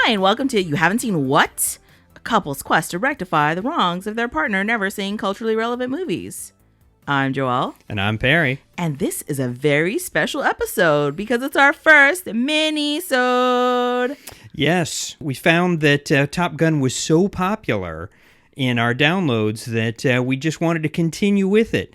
Hi, and welcome to You Haven't Seen What? A couple's quest to rectify the wrongs of their partner never seeing culturally relevant movies. I'm Joelle. And I'm Parry. And this is a very special episode because it's our first mini-sode. Yes, we found that Top Gun was so popular in our downloads that we just wanted to continue with it.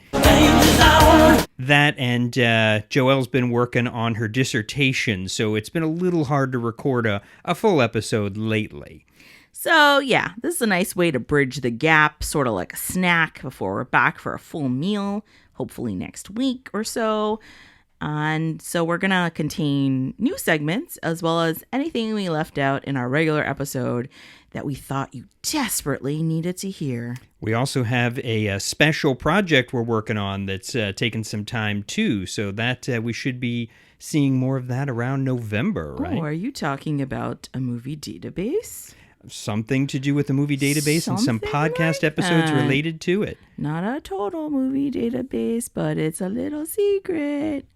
That and Joelle's been working on her dissertation, so it's been a little hard to record a full episode lately. So yeah, this is a nice way to bridge the gap, sort of like a snack before we're back for a full meal, hopefully next week or so. And so we're going to contain new segments as well as anything we left out in our regular episode that we thought you desperately needed to hear. We also have a special project we're working on that's taken some time too, so that we should be seeing more of that around November, right? Oh, are you talking about a movie database? Something to do with the movie database and some podcast like episodes that. Related to it. Not a total movie database, but it's a little secret.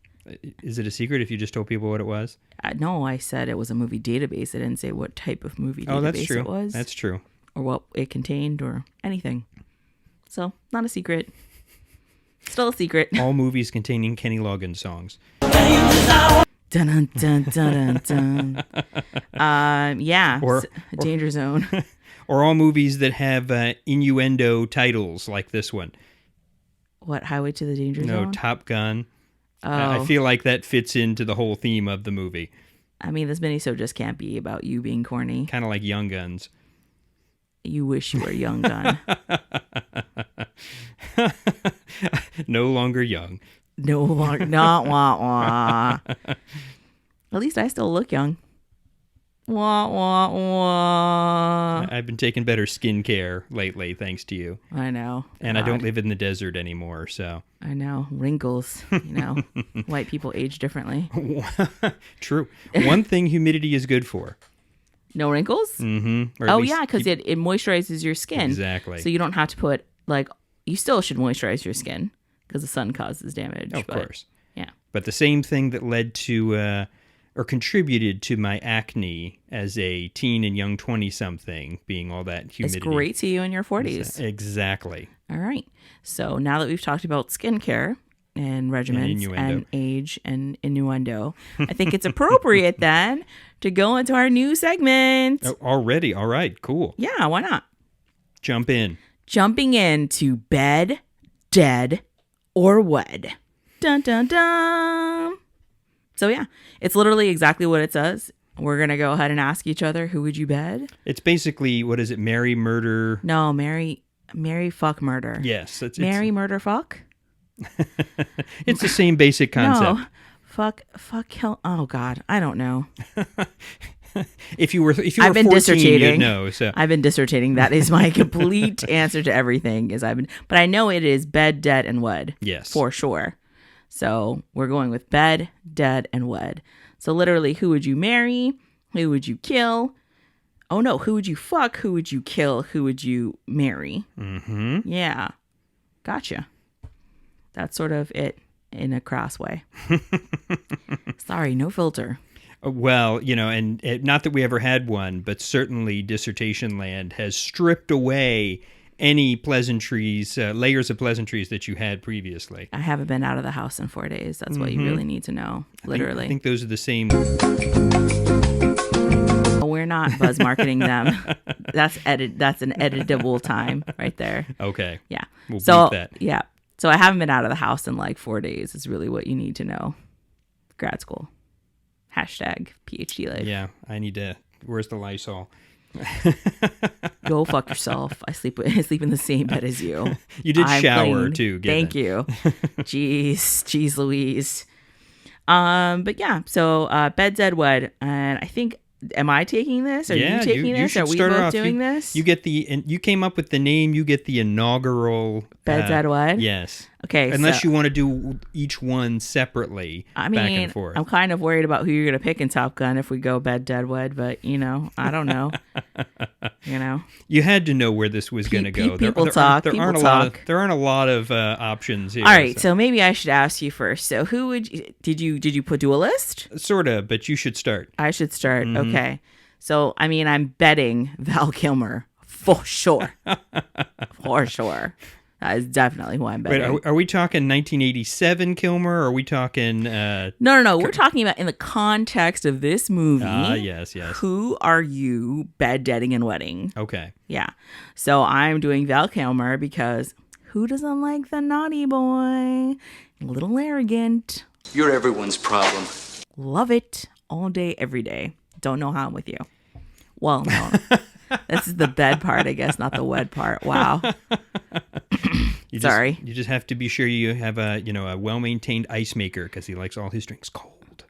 Is it a secret if you just told people what it was? No, I said it was a movie database. I didn't say what type of movie database that's true. it was. That's true. Or what it contained or anything. So, not a secret. Still a secret. All movies containing Kenny Loggins songs. Dun dun dun dun dun. Yeah. Danger Zone. Or all movies that have innuendo titles like this one. What, Highway to the Danger Zone? No, Top Gun. Oh. I feel like that fits into the whole theme of the movie. I mean, this minisode just can't be about you being corny. Kind of like Young Guns. You wish you were Young Gun. No longer young. No longer. Not wah wah. At least I still look young. Wah wah wah. I've been taking better skincare lately, thanks to you. I know. And God. I don't live in the desert anymore, so. I know. Wrinkles, White people age differently. True. One thing humidity is good for. No wrinkles? Mm-hmm. Oh, yeah, because it moisturizes your skin. Exactly. So you don't have to put, you still should moisturize your skin because the sun causes damage. Of course. Yeah. But the same thing that led to, or contributed to my acne as a teen and young 20-something, being all that humidity. It's great to you in your 40s. Exactly. All right. So now that we've talked about skincare and regimens and age and innuendo, I think it's appropriate then to go into our new segment. Oh, already? All right. Cool. Yeah, why not? Jump in. Jumping into bed, dead, or wed. Dun, dun, dun. So yeah, it's literally exactly what it says. We're going to go ahead and ask each other, who would you bed? It's basically, what is it, marry, murder? No, marry, fuck, murder. Yes. Marry, murder, fuck? It's the same basic concept. No. Fuck, kill. Oh, God. I don't know. If you were I've been 14, dissertating. you'd know. So. I've been dissertating. That is my complete answer to everything. But I know it is bed, dead, and wed. Yes. For sure. So we're going with bed, dead, and wed. So literally, who would you marry? Who would you kill? Oh no, who would you fuck? Who would you kill? Who would you marry? Mm-hmm. Yeah. Gotcha. That's sort of it in a crass way. Sorry, no filter. Well, and not that we ever had one, but certainly Dissertation Land has stripped away any pleasantries, layers of pleasantries that you had previously. I haven't been out of the house in 4 days. That's what you really need to know. Literally. I think those are the same. We're not buzz marketing them. That's an editable time right there. Okay. Yeah. We'll beat that. Yeah. So I haven't been out of the house in 4 days is really what you need to know. Grad school. Hashtag PhD life. Yeah. I need to. Where's the Lysol? Go fuck yourself. I sleep in the same bed as you. You did shower too. Thank you. Jeez Louise. But yeah, so bed, dead, wed, and I think. Am I taking this? Are you taking this? Are we both doing this? You get you came up with the name. You get the inaugural bed, dead, wed. Yes. Okay. Unless you want to do each one separately. I mean, back and forth. I'm kind of worried about who you're gonna pick in Top Gun if we go bed, dead, wed. But I don't know. You had to know where this was gonna go. People talk. There aren't a lot of options here. All right. So maybe I should ask you first. So who did you do a list? Sort of, but you should start. I should start. Mm-hmm. Okay. So, I mean, I'm betting Val Kilmer for sure. For sure. That is definitely who I'm betting. Wait, are we talking 1987 Kilmer, or are we talking... No. We're talking about in the context of this movie. Yes. Who are you bed-deading and wedding? Okay. Yeah. So I'm doing Val Kilmer because who doesn't like the naughty boy? A little arrogant. You're everyone's problem. Love it all day, every day. Don't know how I'm with you. Well, no. This is the bed part, I guess, not the wed part. Wow. Sorry. You just have to be sure you have a well-maintained ice maker because he likes all his drinks cold.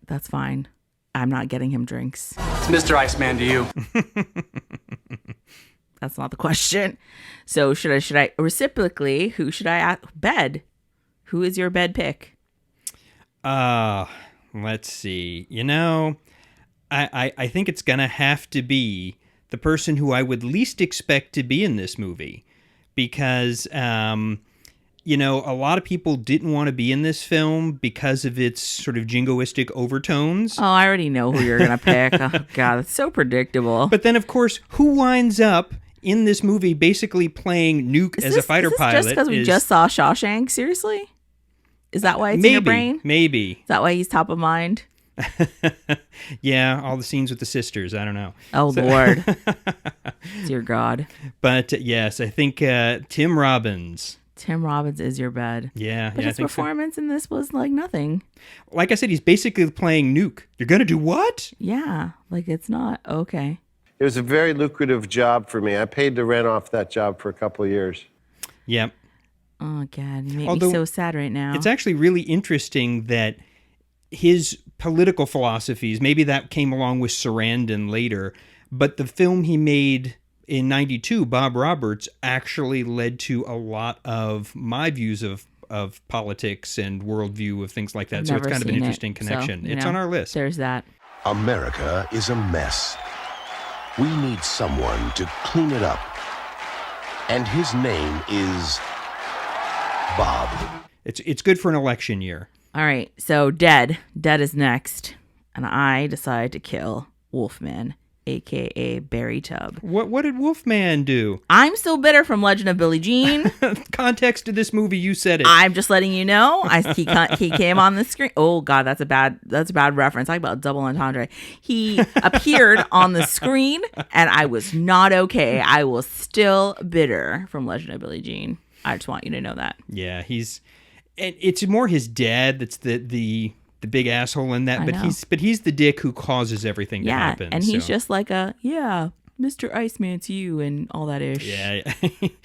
That's fine. I'm not getting him drinks. It's Mr. Iceman to you. That's not the question. So should I reciprocally, who should I bed? Who is your bed pick? Let's see. I think it's going to have to be the person who I would least expect to be in this movie because, a lot of people didn't want to be in this film because of its sort of jingoistic overtones. Oh, I already know who you're going to pick. Oh, God, it's so predictable. But then, of course, who winds up in this movie basically playing Nuke as a fighter pilot? Just because we just saw Shawshank? Seriously? Is that why it's in your brain? Maybe. Is that why he's top of mind? Yeah, all the scenes with the sisters. I don't know. Oh, Lord. Dear God. But yes, I think Tim Robbins. Tim Robbins is your bed. Yeah. But his performance in this was like nothing. Like I said, he's basically playing Nuke. You're going to do what? Yeah, like it's not. Okay. It was a very lucrative job for me. I paid the rent off that job for a couple of years. Yep. Oh, God. You make me so sad right now. It's actually really interesting that his political philosophies, maybe that came along with Sarandon later, but the film he made in 92, Bob Roberts, actually led to a lot of my views of politics and worldview of things like that. So it's kind of an interesting connection. It's on our list. There's that. America is a mess. We need someone to clean it up. And his name is Bob. It's good for an election year. All right, so Dead is next, and I decide to kill Wolfman, a.k.a. Barry Tubb. What did Wolfman do? I'm still bitter from Legend of Billie Jean. Context to this movie, you said it. I'm just letting you know. He came on the screen. Oh God, that's a bad reference. Talk about double entendre. He appeared on the screen, and I was not okay. I was still bitter from Legend of Billie Jean. I just want you to know that. Yeah, it's more his dad that's the big asshole in that, but he's the dick who causes everything to happen. And he's just like Mr. Iceman to you and all that ish. Yeah.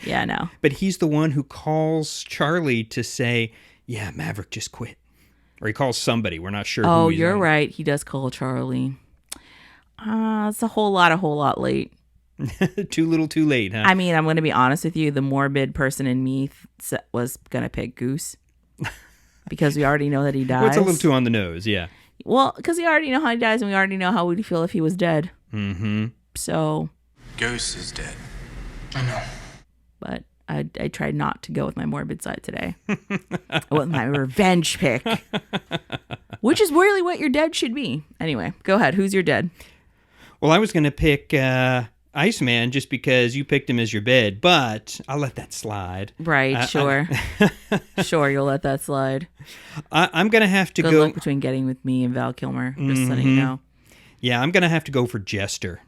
Yeah, no. But he's the one who calls Charlie to say, yeah, Maverick just quit. Or he calls somebody. We're not sure who Oh, he's you're on. right. He does call Charlie. It's a whole lot late. Too little, too late, huh? I mean, I'm going to be honest with you. The morbid person in me was going to pick Goose. Because we already know that he dies. Well, it's a little too on the nose, yeah. Well, because we already know how he dies, and we already know how we'd feel if he was dead. Mm-hmm. So. Goose is dead. I know. But I tried not to go with my morbid side today. I went with my revenge pick. Which is really what your dead should be. Anyway, go ahead. Who's your dead? Well, I was going to pick Iceman just because you picked him as your bed, but I'll let that slide. Right, sure. Sure, you'll let that slide. I'm going to have to Good go... luck between getting with me and Val Kilmer, just letting you know. Yeah, I'm going to have to go for Jester.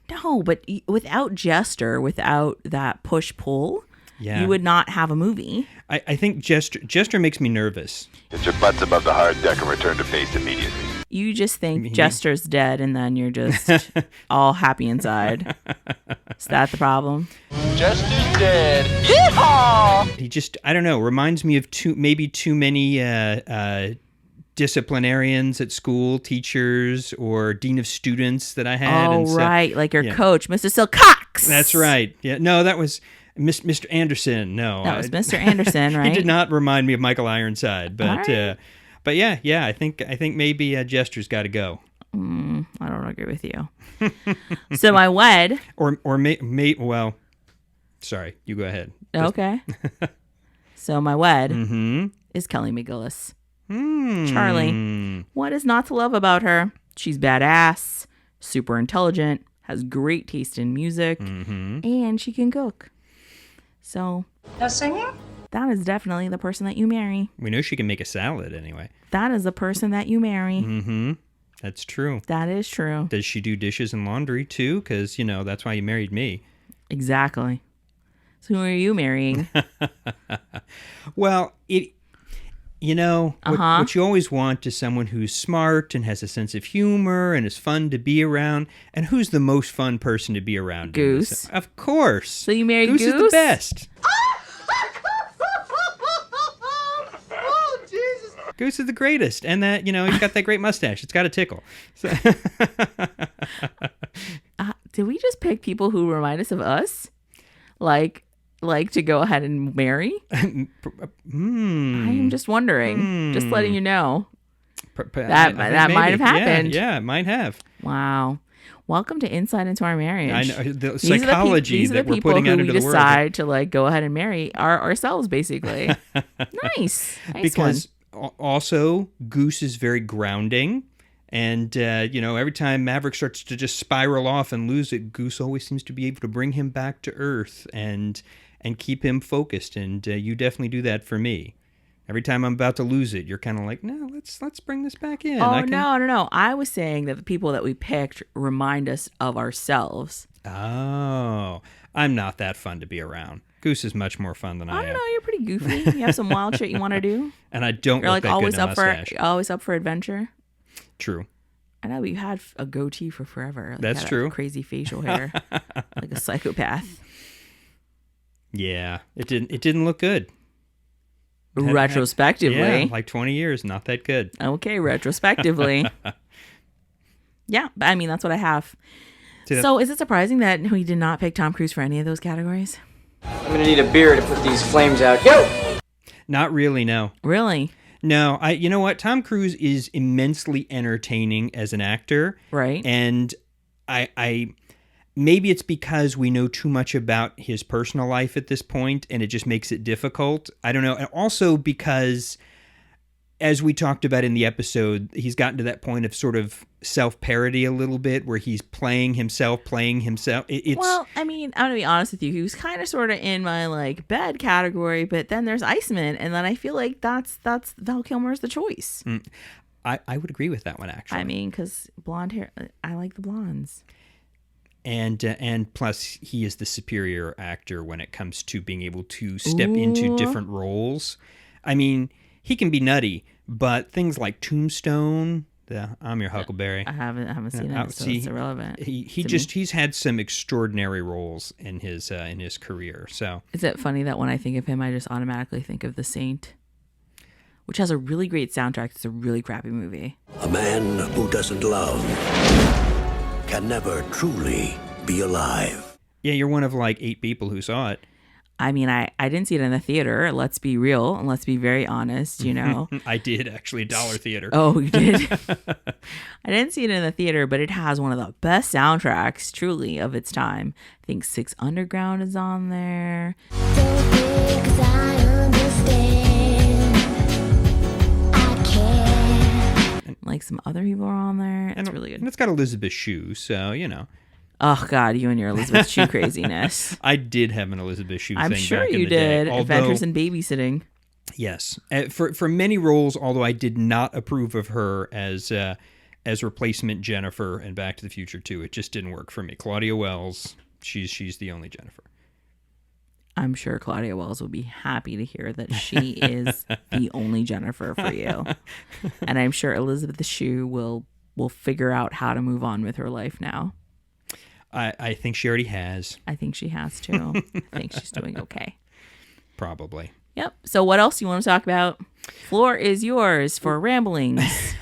No, but without Jester, without that push-pull, you would not have a movie. I think Jester makes me nervous. Get your butts above the hard deck and return to base immediately. You just think Jester's dead, and then you're just all happy inside. Is that the problem? Jester's dead. Yeehaw! He just, I don't know, reminds me of maybe too many disciplinarians at school, teachers, or dean of students that I had. Oh, right, like your coach, Mr. Silcox. That's right. Yeah, no, that was Mr. Anderson. No, that was Mr. Anderson, right? He did not remind me of Michael Ironside, but but yeah, I think maybe Jester's got to go. I don't agree with you. So my wed, or well, sorry, you go ahead. Okay. So my wed is Kelly McGillis. Charlie, what is not to love about her? She's badass. super intelligent, has great taste in music, and she can cook. So, No singing? that is definitely the person that you marry. We know she can make a salad anyway. That is the person that you marry. Mm-hmm. That's true. That is true. Does she do dishes and laundry too? Because, that's why you married me. Exactly. So who are you marrying? Well, what you always want is someone who's smart and has a sense of humor and is fun to be around. And who's the most fun person to be around? Goose. Of course. So you married Goose? Goose is the best. Oh, Jesus. Goose is the greatest. And that, he's got that great mustache. It's got to tickle. So Did we just pick people who remind us of us? Like to go ahead and marry? I'm just wondering. Just letting you know. That might have happened. Yeah, it might have. Wow. Welcome to Insight into Our Marriage. I know the psychology that we're putting out into the world. These are the people who we decide to go ahead and marry ourselves, basically. Nice Because one. Also, Goose is very grounding. And, every time Maverick starts to just spiral off and lose it, Goose always seems to be able to bring him back to earth and keep him focused. And you definitely do that for me. Every time I'm about to lose it, you're kind of like, no, let's bring this back in. No. I was saying that the people that we picked remind us of ourselves. Oh, I'm not that fun to be around. Goose is much more fun than I am. I don't know. You're pretty goofy. You have some wild shit you want to do. And I don't You're look that always good in a up mustache. always up for adventure. True. I know, but you had a goatee for forever. That's true. Crazy facial hair, like a psychopath. Yeah, it didn't look good. Retrospectively, yeah, like 20 years, not that good. Okay, retrospectively. Yeah, but I mean that's what I have. So, is it surprising that we did not pick Tom Cruise for any of those categories? I'm gonna need a beer to put these flames out. Go! Not really, no. Really? No, you know what? Tom Cruise is immensely entertaining as an actor. Right. And I maybe it's because we know too much about his personal life at this point and it just makes it difficult. I don't know. And also because, as we talked about in the episode, he's gotten to that point of sort of self-parody a little bit where he's playing himself. Well, I mean, I'm going to be honest with you. He was kind of sort of in my bad category, but then there's Iceman, and then I feel like that's Val Kilmer's the choice. I would agree with that one, actually. I mean, because blonde hair, I like the blondes. And plus, he is the superior actor when it comes to being able to step into different roles. I mean, he can be nutty, but things like Tombstone, I'm Your Huckleberry. I haven't seen it, so it's irrelevant. He's had some extraordinary roles in his career. So is it funny that when I think of him, I just automatically think of The Saint, which has a really great soundtrack. It's a really crappy movie. A man who doesn't love can never truly be alive. Yeah, you're one of 8 people who saw it. I mean, I didn't see it in the theater. Let's be real and let's be very honest, I did, actually, $1 theater. Oh, you did? I didn't see it in the theater, but it has one of the best soundtracks, truly, of its time. I think Six Underground is on there. Some other people are on there. It's really good. And it's got Elizabeth Shue, so, Oh, God, you and your Elizabeth Shue craziness. I did have an Elizabeth Shue I'm thing sure back in you the day. did. Adventures in Babysitting. Yes. For many roles, although I did not approve of her as replacement Jennifer in Back to the Future 2. It just didn't work for me. Claudia Wells, she's the only Jennifer. I'm sure Claudia Wells will be happy to hear that she is the only Jennifer for you. And I'm sure Elizabeth Shue will figure out how to move on with her life now. I think she already has. I think she has too. I think she's doing okay. Probably. Yep. So what else do you want to talk about? Floor is yours for ramblings.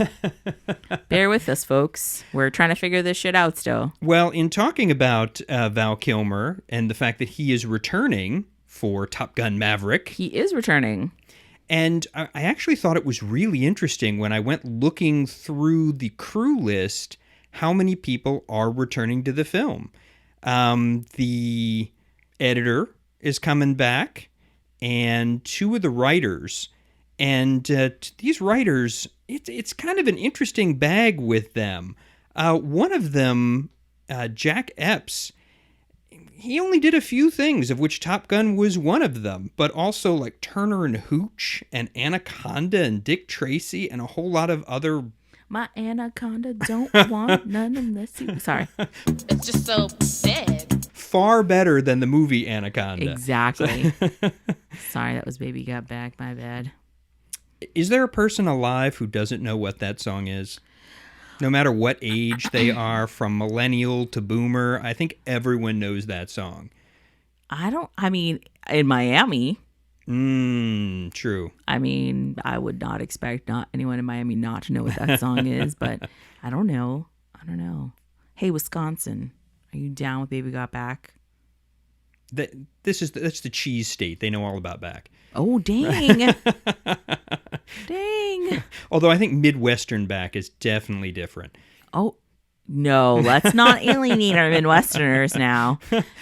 Bear with us, folks. We're trying to figure this shit out still. Well, in talking about Val Kilmer and the fact that he is returning for Top Gun Maverick. He is returning. And I actually thought it was really interesting when I went looking through the crew list how many people are returning to the film. The editor is coming back, and 2 of the writers. And these writers, it's kind of an interesting bag with them. One of them, Jack Epps, he only did a few things, of which Top Gun was one of them, but also like Turner and Hooch and Anaconda and Dick Tracy and a whole lot of other... My anaconda don't want none unless you... Sorry. It's just so big. Far better than the movie Anaconda. Exactly. Sorry, that was Baby Got Back. My bad. Is there a person alive who doesn't know what that song is? No matter what age they are, from millennial to boomer, I think everyone knows that song. I mean, in Miami... True. I mean, I would not expect anyone in Miami not to know what that song is, but I don't know. Hey, Wisconsin, are you down with Baby Got Back? That's the cheese state. They know all about back. Oh, dang. Dang. Although I think Midwestern back is definitely different. Oh, no, let's not alienate our Midwesterners now.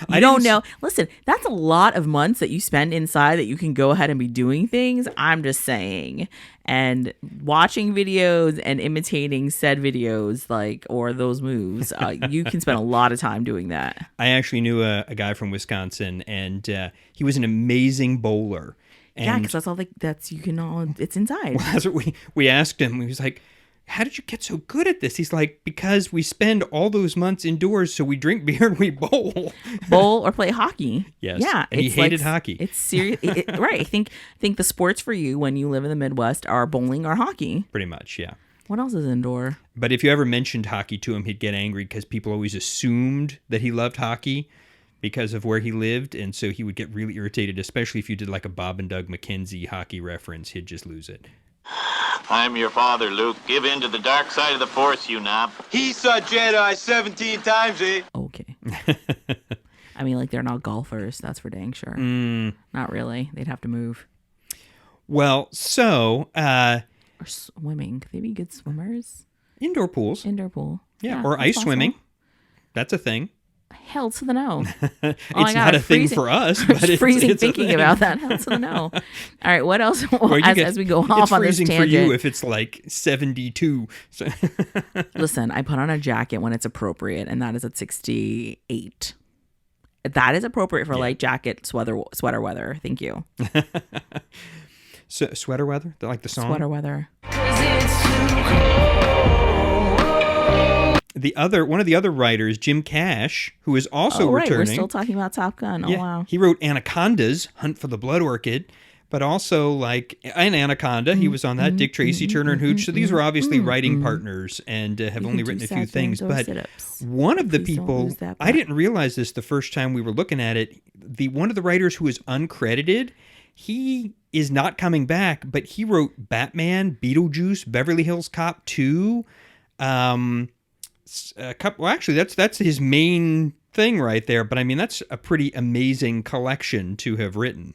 I don't know. Listen, that's a lot of months that you spend inside that you can go ahead and be doing things. I'm just saying. And watching videos and imitating said videos, or those moves, you can spend a lot of time doing that. I actually knew a guy from Wisconsin, and he was an amazing bowler. And yeah, because that's all it's inside. Well, that's what we asked him. He was like, how did you get so good at this? He's like, because we spend all those months indoors, so we drink beer and we bowl. Bowl or play hockey. Yes. Yeah. And he hated hockey. It's serious. Right. I think the sports for you when you live in the Midwest are bowling or hockey. Pretty much, yeah. What else is indoor? But if you ever mentioned hockey to him, he'd get angry because people always assumed that he loved hockey because of where he lived. And so he would get really irritated, especially if you did like a Bob and Doug McKenzie hockey reference. He'd just lose it. I'm your father, Luke. Give in to the dark side of the Force, you knob. He saw Jedi 17 times, eh? Okay. I mean, they're not golfers. That's for dang sure. Not really. They'd have to move. Well, so... or swimming. Could they be good swimmers? Indoor pools. Indoor pool. Yeah, or ice swimming. That's a thing. Hell to the no. It's not a thing for us, but it's freezing it's thinking about that. Hell to the no. All right, what else? As we go off on this tangent. It's freezing for you if it's 72. So Listen, I put on a jacket when it's appropriate, and that is at 68. That is appropriate for light jacket sweater weather. Thank you. So, sweater weather? Like the song? Sweater weather. One of the other writers, Jim Cash, who is also returning. We're still talking about Top Gun. Yeah, Oh, wow. He wrote Anacondas, Hunt for the Blood Orchid, but also an Anaconda. He was on that. Dick Tracy, Turner and Hooch. So these were obviously writing partners and have only written a few things. But one of the people, I didn't realize this the first time we were looking at it. One of the writers who is uncredited, he is not coming back, but he wrote Batman, Beetlejuice, Beverly Hills Cop 2, actually, that's his main thing right there. But I mean, that's a pretty amazing collection to have written.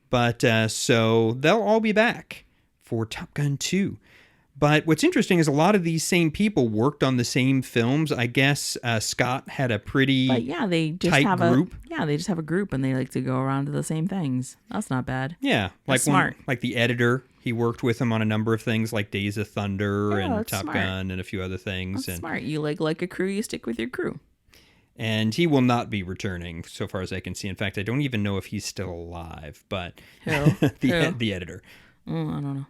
But so they'll all be back for Top Gun 2. But what's interesting is a lot of these same people worked on the same films. I guess Scott had a pretty tight group. They just have a group and they like to go around to the same things. That's not bad. Yeah, smart. Like the editor. He worked with him on a number of things like Days of Thunder and Top Gun and a few other things. That's smart. You like a crew, you stick with your crew. And he will not be returning, so far as I can see. In fact, I don't even know if he's still alive. But the editor. I don't know.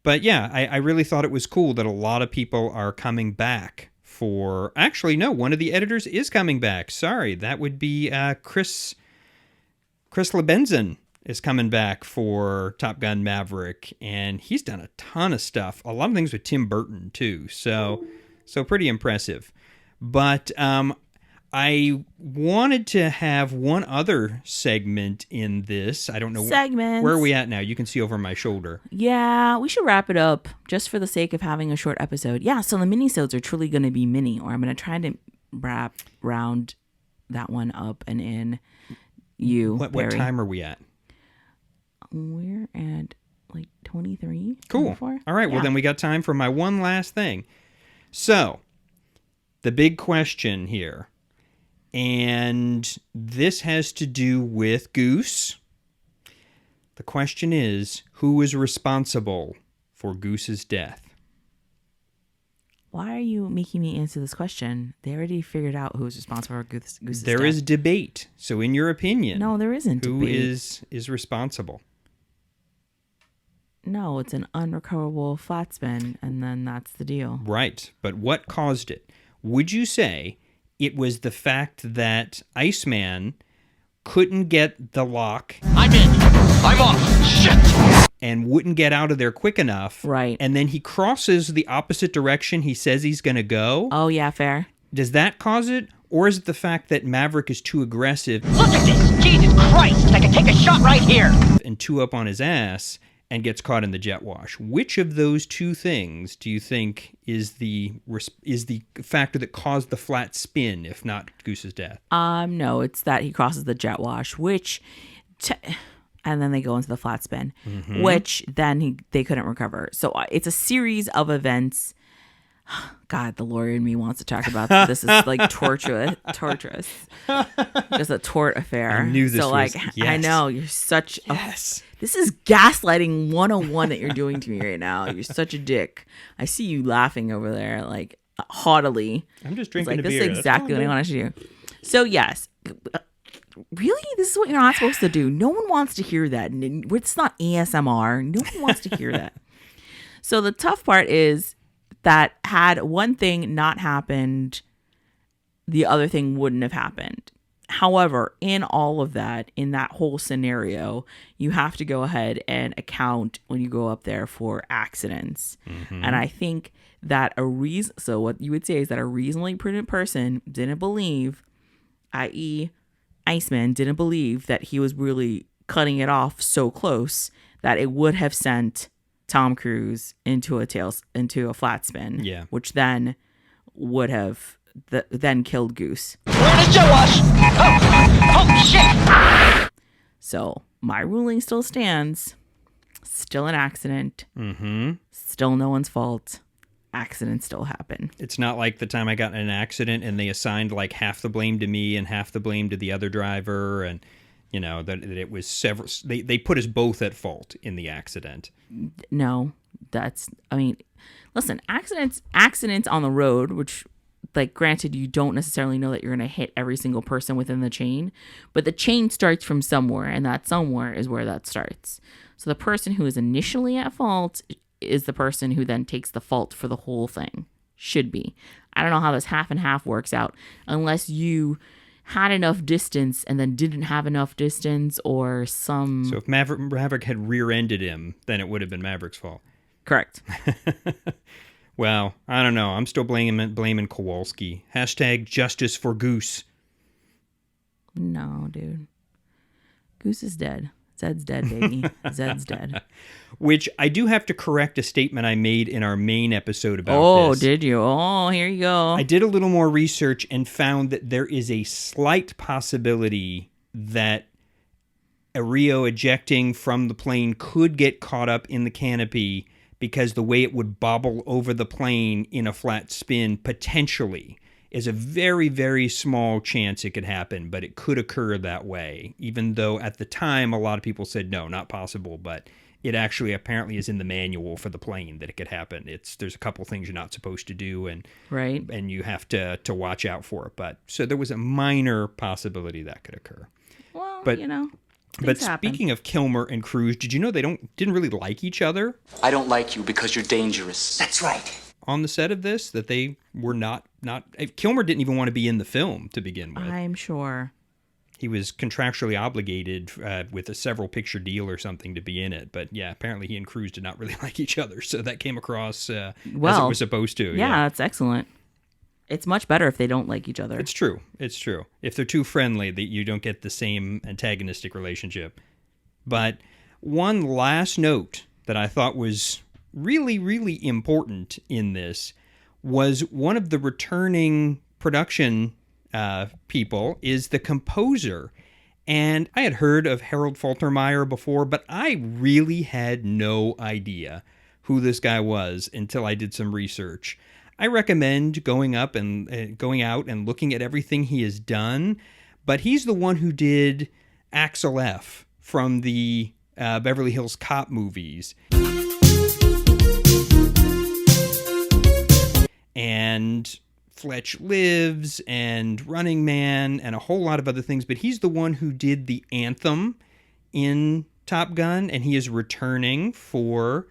But yeah, I really thought it was cool that a lot of people are coming back for... Actually, no, one of the editors is coming back. Sorry, that would be Chris Lebenzen is coming back for Top Gun Maverick, and he's done a ton of stuff. A lot of things with Tim Burton, too. So pretty impressive. But I wanted to have one other segment in this. I don't know. Segments. Where are we at now? You can see over my shoulder. Yeah, we should wrap it up just for the sake of having a short episode. Yeah, so the minisodes are truly going to be mini, or I'm going to try to round that one up and in you, What time are we at? We're at 23. Cool. 24? All right, well then we got time for my one last thing. So, the big question here. And this has to do with Goose. The question is, who is responsible for Goose's death? Why are you making me answer this question? They already figured out who's responsible for Goose's There death. is debate. So in your opinion, No, there isn't who debate. is responsible? No, it's an unrecoverable flat spin, and then that's the deal. Right. But what caused it? Would you say it was the fact that Iceman couldn't get the lock I'm in. I'm off. Shit. and wouldn't get out of there quick enough? Right. And then he crosses the opposite direction he says he's going to go? Oh, yeah, fair. Does that cause it? Or is it the fact that Maverick is too aggressive Look at this! Jesus Christ! I can take a shot right here! and too up on his ass and gets caught in the jet wash? Which of those two things do you think is the factor that caused the flat spin, if not Goose's death? No, it's that he crosses the jet wash, and then they go into the flat spin, which then they couldn't recover. So it's a series of events. God, the lawyer in me wants to talk about this. Is like torturous, just a tort affair. I knew this so was, like, yes. I know you're such Yes. This is gaslighting 101 that you're doing to me right now. You're such a dick. I see you laughing over there, like haughtily. I'm just It's drinking like, a this beer. is exactly what I want to do. So yes, really, this is what you're not supposed to do. No one wants to hear that. It's not ASMR. No one wants to hear that. So the tough part is that had one thing not happened, the other thing wouldn't have happened. However, in all of that, in that whole scenario, you have to go ahead and account when you go up there for accidents. And I think that so what you would say is that a reasonably prudent person didn't believe, i.e. Iceman didn't believe that he was really cutting it off so close that it would have sent Tom Cruise into a flat spin, Yeah. which then would have then killed Goose. We're in a jet wash! Oh shit! So my ruling still stands. Still an accident. Still no one's fault. Accidents still happen. It's not like the time I got in an accident and they assigned like half the blame to me and half the blame to the other driver, and you know that it was several. They put us both at fault in the accident. No, listen, accidents on the road, which, like, granted, you don't necessarily know that you're going to hit every single person within the chain, but the chain starts from somewhere, and that somewhere is where that starts. So the person who is initially at fault is the person who then takes the fault for the whole thing. Should be. I don't know how this half and half works out unless you had enough distance and then didn't have enough distance or some... So if Maverick had rear-ended him, then it would have been Maverick's fault. Correct. Well, I don't know. I'm still blaming Kowalski. Hashtag justice for Goose. No, dude. Goose is dead. Zed's dead, baby. Zed's dead. Which I do have to correct a statement I made in our main episode about this. Oh, did you? Oh, here you go. I did a little more research and found that there is a slight possibility that a Rio ejecting from the plane could get caught up in the canopy because the way it would bobble over the plane in a flat spin potentially is a very, very small chance it could happen, but it could occur that way, even though at the time a lot of people said no, not possible, but it actually apparently is in the manual for the plane that it could happen. There's a couple things you're not supposed to do, and right, and you have to watch out for it. But so there was a minor possibility that could occur. Well, but, you know, but happen. Speaking of Kilmer and Cruise, did you know they didn't really like each other? I don't like you because you're dangerous. That's right. On the set of this, that they were not Kilmer didn't even want to be in the film to begin with. I'm sure. He was contractually obligated with a several picture deal or something to be in it. But yeah, apparently he and Cruise did not really like each other. So that came across as it was supposed to. Yeah, that's excellent. It's much better if they don't like each other. It's true. If they're too friendly, you don't get the same antagonistic relationship. But one last note that I thought was really, really important in this was one of the returning production people is the composer. And I had heard of Harold Faltermeyer before, but I really had no idea who this guy was until I did some research. I recommend going out and looking at everything he has done, but he's the one who did Axel F. from the Beverly Hills Cop movies. and Fletch Lives and Running Man and a whole lot of other things, but he's the one who did the anthem in Top Gun, and he is returning for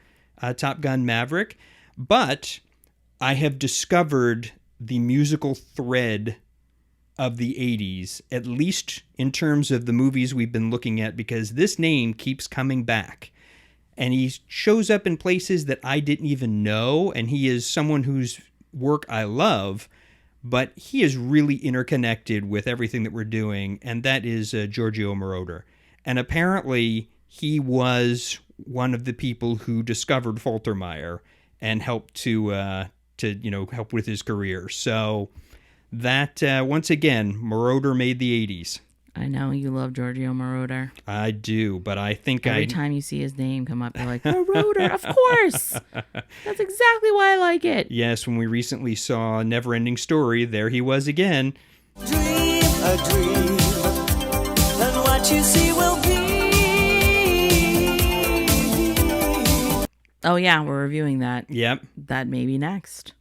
Top Gun Maverick. But I have discovered the musical thread of the 80s, at least in terms of the movies we've been looking at, because this name keeps coming back. And he shows up in places that I didn't even know, and he is someone whose work I love, but he is really interconnected with everything that we're doing, and that is Giorgio Moroder. And apparently he was one of the people who discovered Faltermeyer and helped to help with his career. So that, once again, Moroder made the 80s. I know you love Giorgio Moroder. I do, but I think every time you see his name come up, you're like, Moroder, of course. That's exactly why I like it. Yes, when we recently saw Neverending Story, there he was again. Dream a dream, and what you see will be. Oh yeah, we're reviewing that. Yep. That may be next.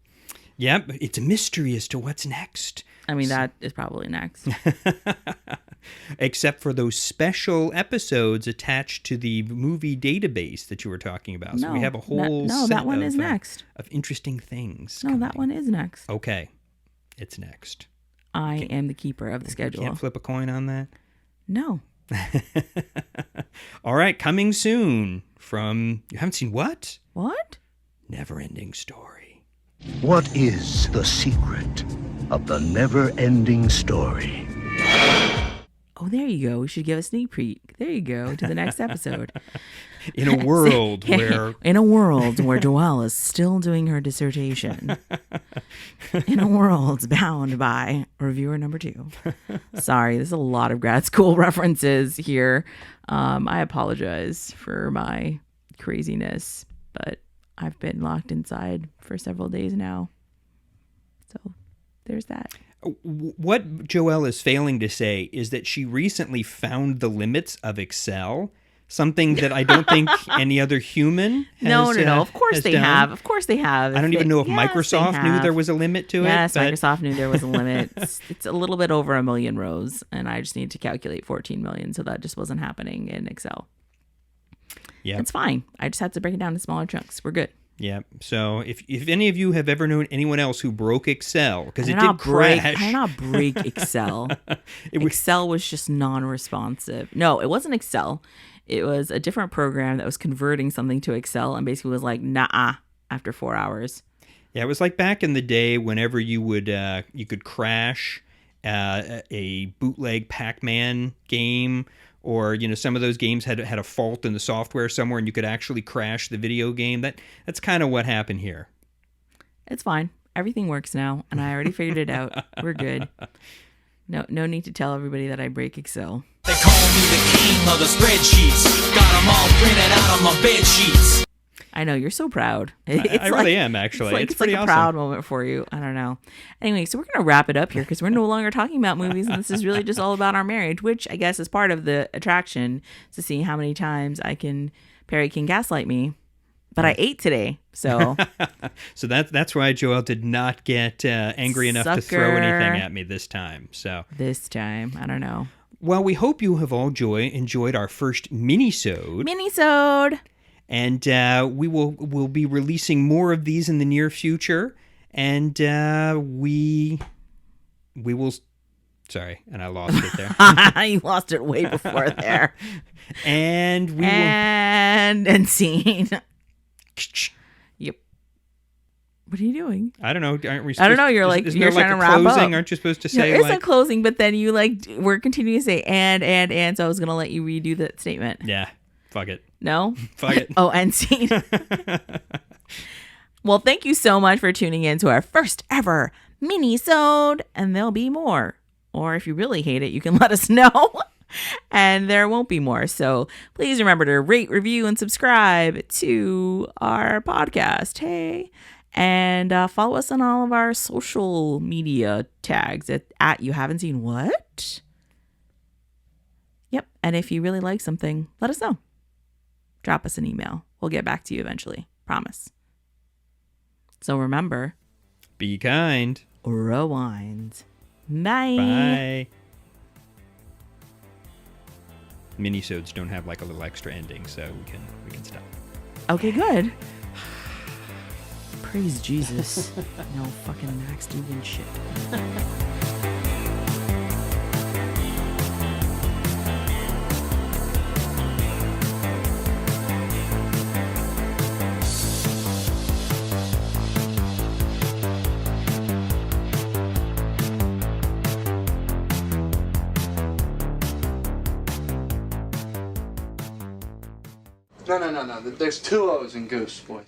Yep, it's a mystery as to what's next. I mean, that is probably next. Except for those special episodes attached to the movie database that you were talking about. So we have a whole set that one is next. Of interesting things. No, coming. that one is next. Okay, it's next. I am the keeper of the schedule. Can't flip a coin on that? No. All right, coming soon from... You haven't seen what? What? Neverending Story. What is the secret of the never-ending story? Oh, there you go. We should give a sneak peek. There you go, to the next episode. In a world where... In a world where Joelle is still doing her dissertation. In a world bound by reviewer number 2. Sorry, there's a lot of grad school references here. I apologize for my craziness, but I've been locked inside for several days now. So there's that. What Joelle is failing to say is that she recently found the limits of Excel, something that I don't think any other human has No. Of course they done. have. Of course they have. I don't even know if Microsoft knew there was a limit to it. Yes, Microsoft knew there was a limit. It's a little bit over 1 million rows, and I just need to calculate 14 million, so that just wasn't happening in Excel. Yeah, it's fine. I just had to break it down to smaller chunks. We're good. Yeah. So if any of you have ever known anyone else who broke Excel, because it did crash. I did not break Excel. Excel was just non-responsive. No, it wasn't Excel. It was a different program that was converting something to Excel and basically was like, nah, after 4 hours. Yeah, it was like back in the day whenever you could crash a bootleg Pac-Man game, or some of those games had a fault in the software somewhere and you could actually crash the video game. That's kind of what happened here. It's fine. Everything works now, and I already figured it out. We're good. No need to tell everybody that I break Excel. They call me the king of the spreadsheets. Got them all printed out on my bed sheets. I know, you're so proud. I really am, actually. It's pretty awesome. It's a proud moment for you. I don't know. Anyway, so we're going to wrap it up here because we're no longer talking about movies, and this is really just all about our marriage, which I guess is part of the attraction, to see how many times Parry can gaslight me. But I ate today, so... So that's why Joelle did not get angry enough to throw anything at me this time. So this time, I don't know. Well, we hope you have all enjoyed our first minisode. Minisode! And we'll be releasing more of these in the near future. And we will... Sorry, and I lost it there. You lost it way before there. And we will... And scene. Yep. What are you doing? I don't know. Aren't we? I don't know. You're like isn't you're there trying like to wrap closing? up. Aren't you supposed to say it's a closing? But then you we're continuing to say and. So I was gonna let you redo that statement. Yeah. Fuck it. No. Fuck it. Oh, and scene. Well, thank you so much for tuning in to our first ever mini-sode, and there'll be more. Or if you really hate it, you can let us know. And there won't be more. So please remember to rate, review, and subscribe to our podcast. Hey. And follow us on all of our social media tags at You Haven't Seen What? Yep. And if you really like something, let us know. Drop us an email. We'll get back to you eventually. Promise. So remember, Be kind. Rewind. Bye. Bye. Minisodes don't have like a little extra ending, so we can stop. Okay, good. Praise Jesus. No fucking Max Dugan shit. No. There's two O's in Goose, boys.